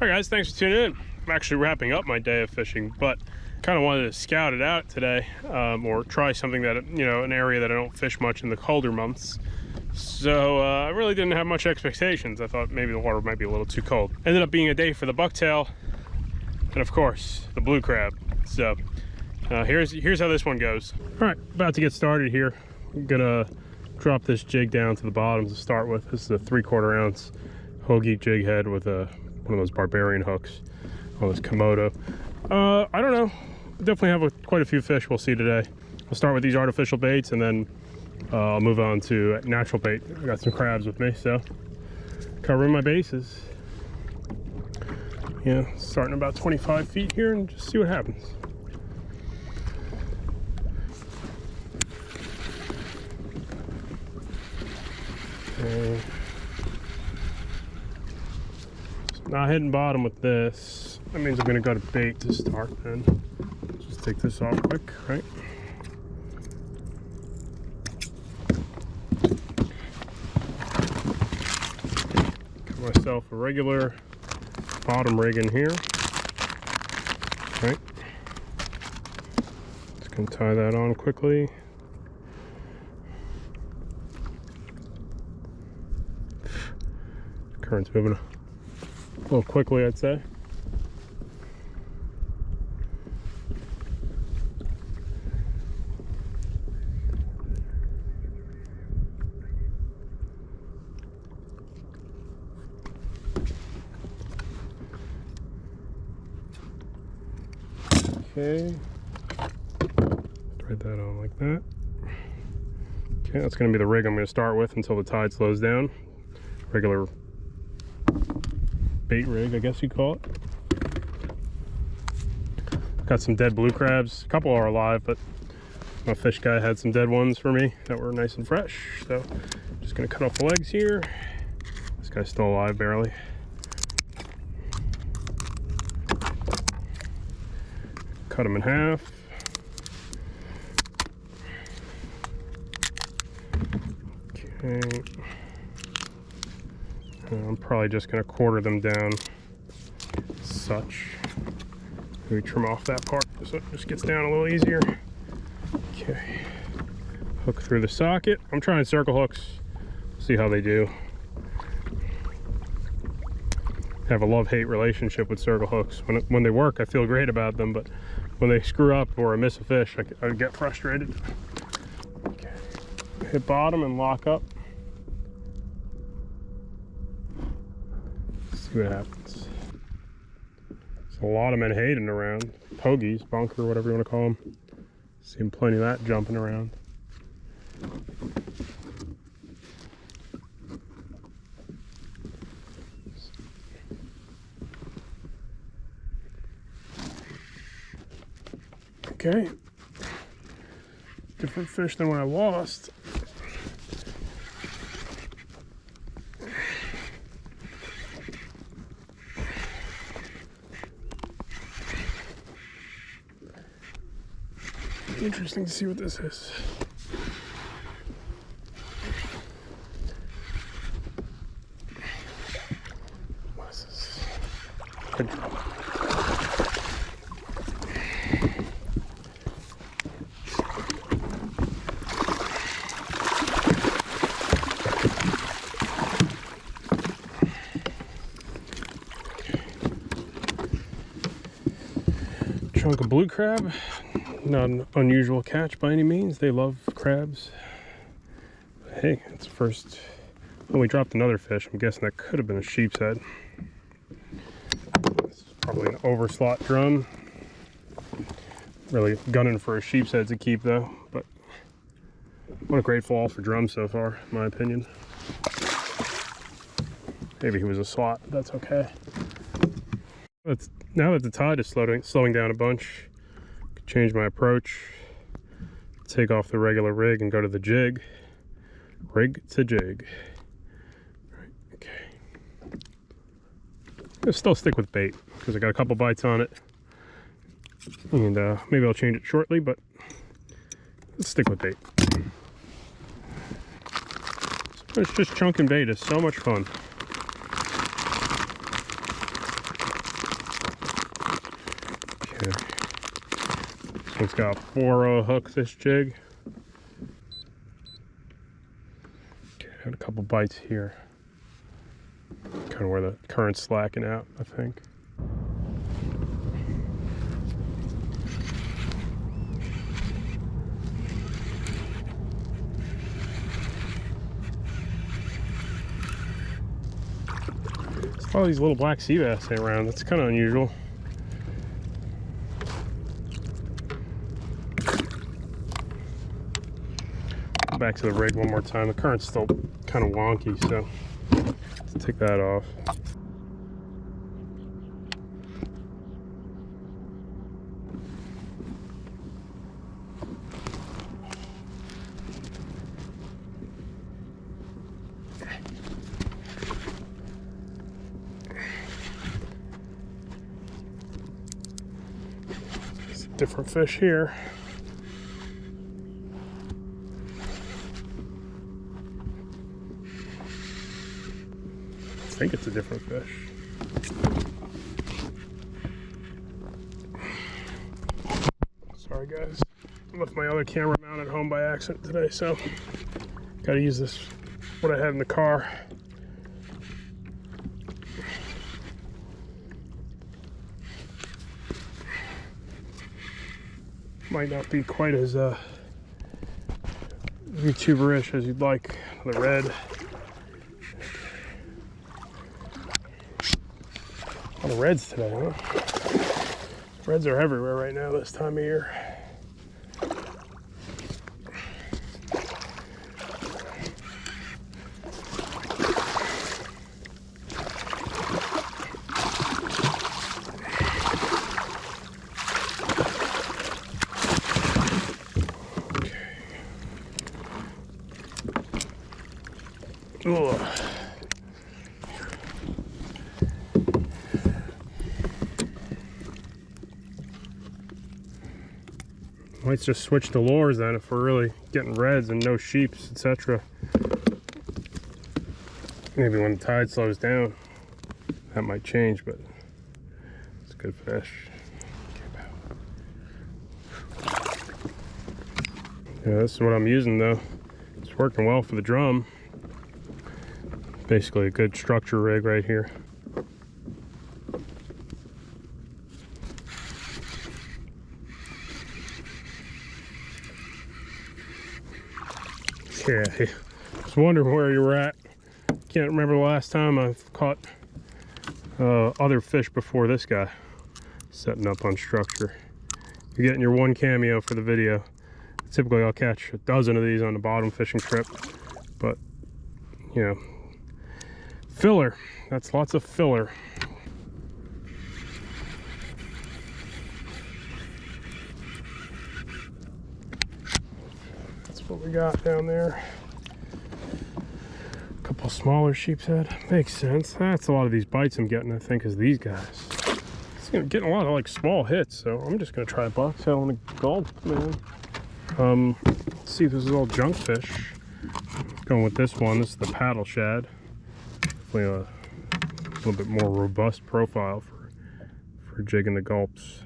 All right, guys, thanks for tuning in. I'm actually wrapping up my day of fishing, but kind of wanted to scout it out today, or try something that, you know, an area that I don't fish much in the colder months. So I really didn't have much expectations. I thought maybe the water might be a little too cold. Ended up being a day for the bucktail and, of course, the blue crab. So here's how this one goes. All right, about to get started here. I'm gonna drop this jig down to the bottom to start with. This is a 3/4 ounce hoagie jig head with one of those barbarian hooks on this Komodo. I don't know, definitely have quite a few fish we'll see today. I'll start with these artificial baits and then I'll move on to natural bait. I got some crabs with me, so covering my bases. Yeah, starting about 25 feet here and just see what happens. Okay. Not hitting bottom with this. That means I'm gonna go to bait to start then. Just take this off quick, right? Got myself a regular bottom rig in here. Right. Just gonna tie that on quickly. Current's moving a little quickly, I'd say. Okay, thread that on like that. Okay, that's going to be the rig I'm going to start with until the tide slows down. Regular bait rig, I guess you'd call it. Got some dead blue crabs. A couple are alive, but my fish guy had some dead ones for me that were nice and fresh. So just going to cut off the legs here. This guy's still alive, barely. Cut them in half. Okay. I'm probably just going to quarter them down as such. Maybe trim off that part so it just gets down a little easier. Okay. Hook through the socket. I'm trying circle hooks. See how they do. I have a love-hate relationship with circle hooks. When they work, I feel great about them, but when they screw up or I miss a fish, I get frustrated. Okay. Hit bottom and lock up. See what happens. There's a lot of menhaden around. Pogies, bunker, whatever you want to call them. Seen plenty of that jumping around. Okay, different fish than when I lost. Interesting to see what this is. What is this? Good drop. Chunk of blue crab. Not an unusual catch by any means. They love crabs. But hey, it's first. Oh, we dropped another fish. I'm guessing that could have been a sheep's head. This is probably an overslot drum. Really gunning for a sheep's head to keep though. But what a great fall for drums so far, in my opinion. Maybe he was a slot, but that's okay. Now that the tide is slowing down a bunch, I could change my approach, take off the regular rig and go to the jig. Rig to jig. Right, okay. I'll still stick with bait because I got a couple bites on it. And maybe I'll change it shortly, but let's stick with bait. It's just chunking bait is so much fun. Okay. This one's got a 4 hook, this jig. Okay, had a couple bites here. Kind of where the current's slacking out, I think. There's all these little black sea bass around. That's kind of unusual. Back to the rig one more time. The current's still kind of wonky, so let's take that off. It's a different fish here. I think it's a different fish. Sorry guys, I left my other camera mounted home by accident today, so gotta use this, what I had in the car. Might not be quite as YouTuber-ish as you'd like. The red. A lot of reds today, huh? Reds are everywhere right now this time of year. Okay. Ugh. Might just switch to lures then if we're really getting reds and no sheeps, etc. Maybe when the tide slows down, that might change, but it's a good fish. Yeah, this is what I'm using though. It's working well for the drum. Basically a good structure rig right here. Yeah, I was wondering where you were at. Can't remember the last time I've caught other fish before this guy. Setting up on structure. You're getting your one cameo for the video. Typically I'll catch a dozen of these on the bottom fishing trip, but you know, filler. That's lots of filler. What we got down there. A couple smaller sheep's head. Makes sense. That's a lot of these bites I'm getting, I think, is these guys. It's getting a lot of like small hits, so I'm just gonna try a bucktail and a gulp, man. Let's see if this is all junk fish. Going with this one. This is the paddle shad. Definitely a little bit more robust profile for jigging the gulps.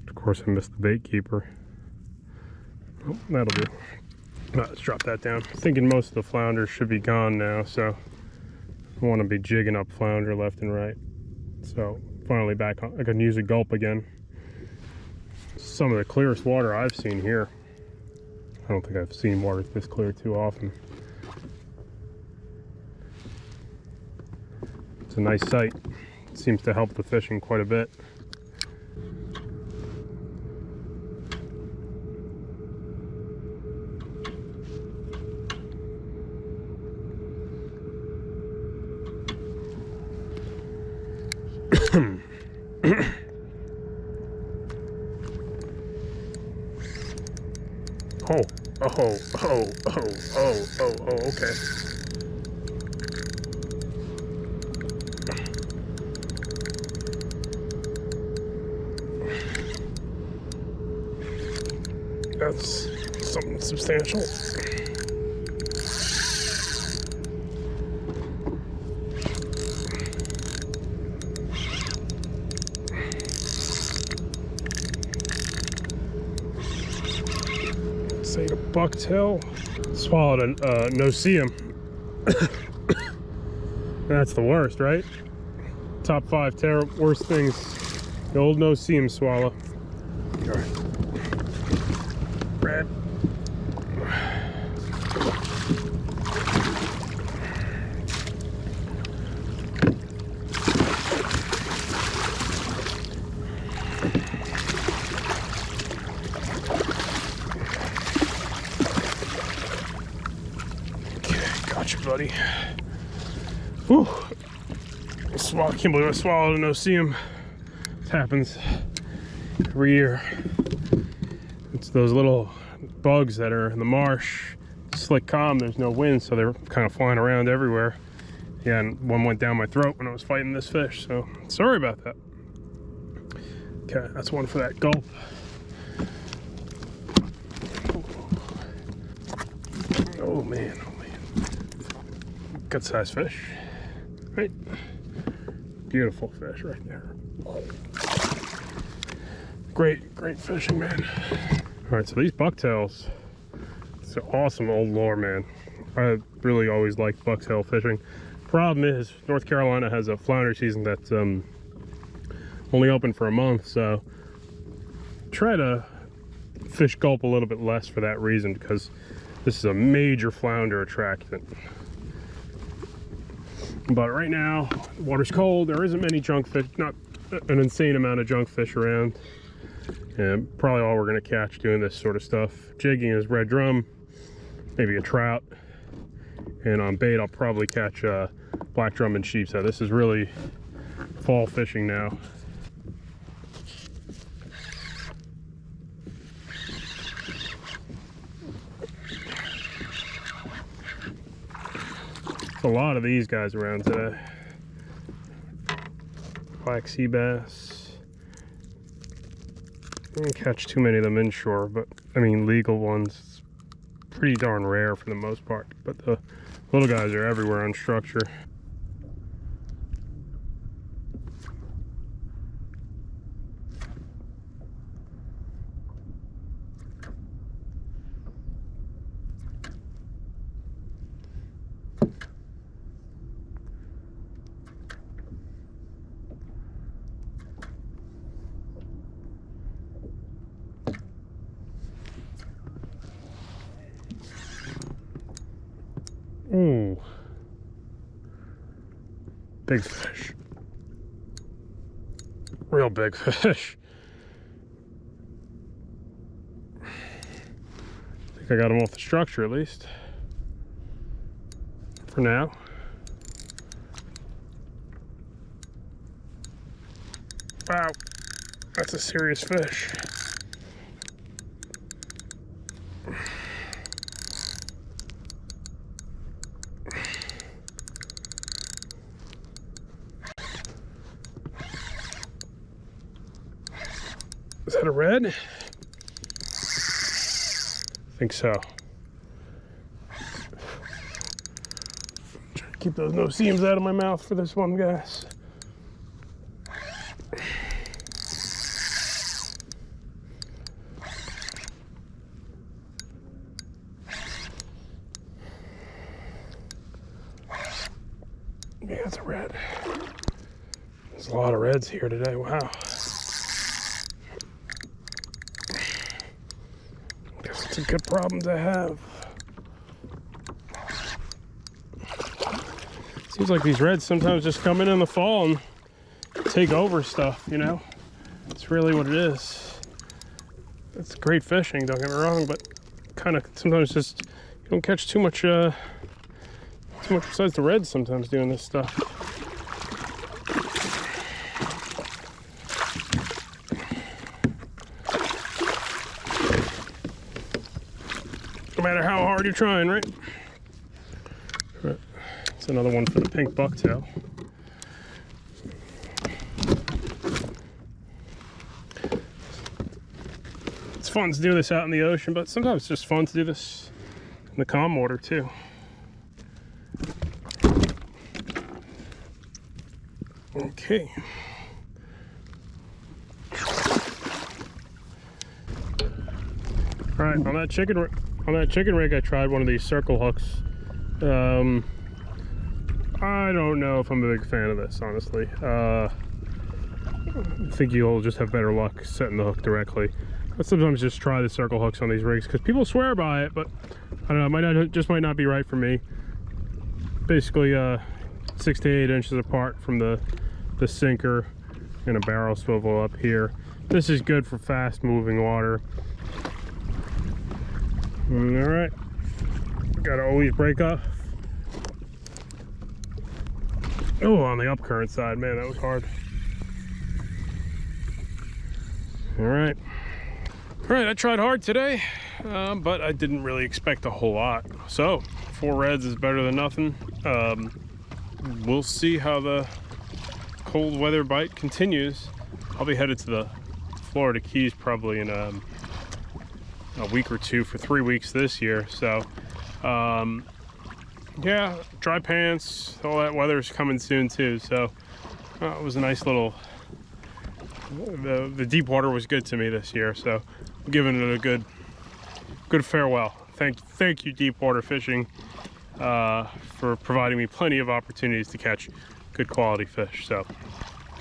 Of course, I missed the bait keeper. Oh, that'll do. Let's drop that down. I'm thinking most of the flounders should be gone now, so I want to be jigging up flounder left and right. So finally back on. I can use a gulp again. Some of the clearest water I've seen here. I don't think I've seen water this clear too often. It's a nice sight. It seems to help the fishing quite a bit. Okay. That's something substantial. Say the bucktail. Swallowed a no-see-em. That's the worst, right? Top 5 worst things. The old no-see-em swallow. All right. Red. Gotcha, buddy. Whew. I can't believe I swallowed a no-see-em. It happens every year. It's those little bugs that are in the marsh. Slick calm, there's no wind, so they're kind of flying around everywhere. Yeah, and one went down my throat when I was fighting this fish, so sorry about that. Okay, that's one for that gulp. Oh man, oh man. Good sized fish, right? Beautiful fish right there. Great fishing, man. All right, so these bucktails, it's an awesome old lure, man. I really always liked bucktail fishing. Problem is, North Carolina has a flounder season that's only open for a month, so try to fish gulp a little bit less for that reason, because this is a major flounder attractant. But right now, the water's cold. There isn't many junk fish, not an insane amount of junk fish around. And probably all we're gonna catch doing this sort of stuff. Jigging is red drum, maybe a trout. And on bait, I'll probably catch black drum and sheepshead. This is really fall fishing now. A lot of these guys around today. Black sea bass. I didn't catch too many of them inshore, but I mean legal ones. It's pretty darn rare for the most part, but the little guys are everywhere on structure. Ooh, big fish, real big fish. I think I got him off the structure at least, for now. Wow, that's a serious fish. Is that a red? I think so. Try to keep those no-see-ems out of my mouth for this one, guys. Yeah, it's a red. There's a lot of reds here today, wow. It's a good problem to have. Seems like these reds sometimes just come in the fall and take over stuff, you know? That's really what it is. It's great fishing, don't get me wrong, but kind of sometimes just you don't catch too much besides the reds sometimes doing this stuff. No matter how hard you're trying, right? It's another one for the pink bucktail. It's fun to do this out in the ocean, but sometimes it's just fun to do this in the calm water too. Okay. All right, on that chicken rig, I tried one of these circle hooks. I don't know if I'm a big fan of this, honestly. I think you'll just have better luck setting the hook directly. But sometimes just try the circle hooks on these rigs because people swear by it, but I don't know, it might not be right for me. Basically 6 to 8 inches apart from the sinker and a barrel swivel up here. This is good for fast moving water. All right, gotta always break off. Oh, on the upcurrent side, man, that was hard. All right, I tried hard today, but I didn't really expect a whole lot. So 4 reds is better than nothing. We'll see how the cold weather bite continues. I'll be headed to the Florida Keys probably in a week or two for 3 weeks this year. So yeah, dry pants, all that weather's coming soon too. So it was a nice little, the deep water was good to me this year. So I'm giving it a good farewell. Thank you, deep water fishing, for providing me plenty of opportunities to catch good quality fish. So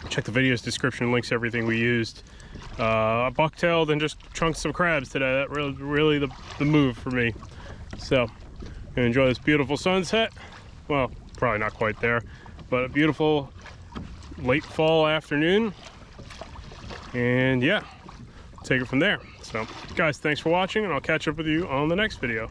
check the video's description, links to everything we used. I bucktailed and just chunked some crabs today. That really the move for me. So gonna enjoy this beautiful sunset. Well, probably not quite there, but a beautiful late fall afternoon. And yeah, take it from there. So guys, thanks for watching, and I'll catch up with you on the next video.